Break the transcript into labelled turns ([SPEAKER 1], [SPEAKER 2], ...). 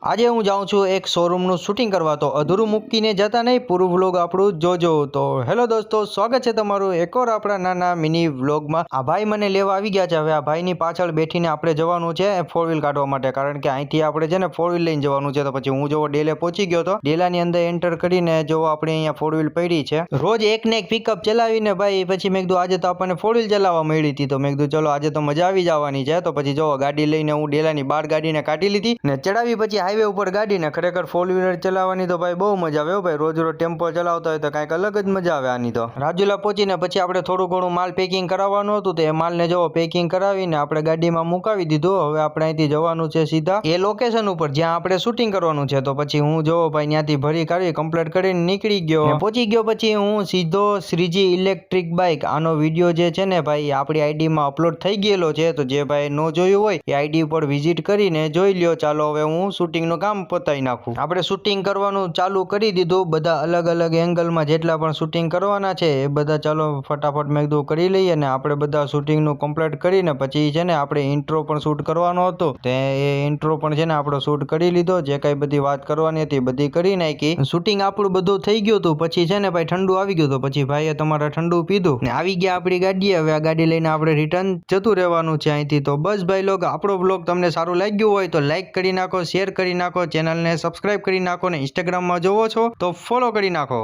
[SPEAKER 1] આજે હું જાઉં છું એક શોરૂમનું શૂટિંગ કરવા, તો અધૂરું મૂકીને જતા નહીં, પૂરું વ્લોગ આપણું જોજો. તો હેલો દોસ્તો, સ્વાગત છે તમારું એક ઓર આપણા નાના મિની વ્લોગમાં. આ ભાઈ મને લેવા આવી ગયા છે. હવે આ ભાઈની પાછળ બેઠીને આપણે જવાનું છે ફોર વ્હીલ કાઢવા માટે, કારણ કે અહીંથી આપણે છે ને ફોર વ્હીલ લઈને જવાનું છે. તો પછી હું જોવો ડેલે પહોંચી ગયો હતો. ડેલાની અંદર એન્ટર કરીને જોવો આપણે અહીંયા ફોર વ્હીલ પડી છે. રોજ એક ને એક પિકઅપ ચલાવીને ભાઈ પછી મેં કીધું આજે તો આપણને ફોર વ્હીલ ચલાવવા મળી હતી, તો મેં કીધું ચલો આજે તો મજા આવી જવાની છે. તો પછી જોવો ગાડી લઈને હું ડેલાની બહાર ગાડીને કાઢી લીધી ને ચડાવી પછી હાઈવે ઉપર ગાડીને. ખરેખર ફોર વ્હીલર ચલાવવાની તો ભાઈ બહુ મજા આવે ભાઈ. રોજ રોજ ટેમ્પો ચલાવતા હોય તો કાંઈક અલગ જ મજા આવે આની તો. રાજુલા પહોંચીને પછી આપણે થોડું ઘણું માલ પેકિંગ કરાવવાનું હતું, તો એ માલને જો પેકિંગ કરાવીને આપણે ગાડીમાં મુકાવી દીધું. હવે આપણે અહીંથી જવાનું છે સીધા એ લોકેશન ઉપર જ્યાં આપણે શૂટિંગ કરવાનું છે. તો પછી હું જોવો ભાઈ ત્યાંથી ભરી કાઢી કમ્પ્લીટ કરીને નીકળી ગયો. પહોંચી ગયો પછી હું સીધો શ્રીજી ઇલેક્ટ્રિક બાઇક. આનો વિડીયો જે છે ને ભાઈ આપણી આઈડીમાં અપલોડ થઈ ગયેલો છે, તો જે ભાઈ ન જોયું હોય એ આઈડી ઉપર વિઝિટ કરીને જોઈ લ્યો. ચાલો હવે હું શૂટિંગનું કામ પતાવી નાખું. આપણે શૂટિંગ કરવાનું ચાલુ કરી દીધું. બધા અલગ અલગ એંગલમાં જેટલા પણ શૂટિંગ કરવાના છે એ બધા ચાલો ફટાફટ મેં કીધું કરી લઈએ. ને આપણે બધા શૂટિંગનું કમ્પ્લીટ કરીને પછી છે ને આપણે ઇન્ટ્રો પણ શૂટ કરવાનો હતો, તે એ ઇન્ટ્રો પણ છે ને આપણો શૂટ કરી લીધો. જે કાંઈ બધી વાત કરવાની હતી બધી કરી નાખી. શૂટિંગ આપણું બધું થઈ ગયું હતું. પછી છે ને ભાઈ ઠંડુ આવી ગયું હતું. પછી ભાઈએ તમારા ઠંડુ પીધું ને આવી ગયા આપણી ગાડીએ. હવે આ ગાડી લઈને આપણે રિટર્ન જતું રહેવાનું છે અહીંથી. તો બસ ભાઈ લોગ, આપણો બ્લોગ તમને સારું લાગ્યું હોય તો લાઈક કરી નાખો, શેર કરી નાખો, ચેનલને સબસ્ક્રાઇબ કરી નાખો ને ઇન્સ્ટાગ્રામમાં જોવો છો તો ફોલો કરી નાખો.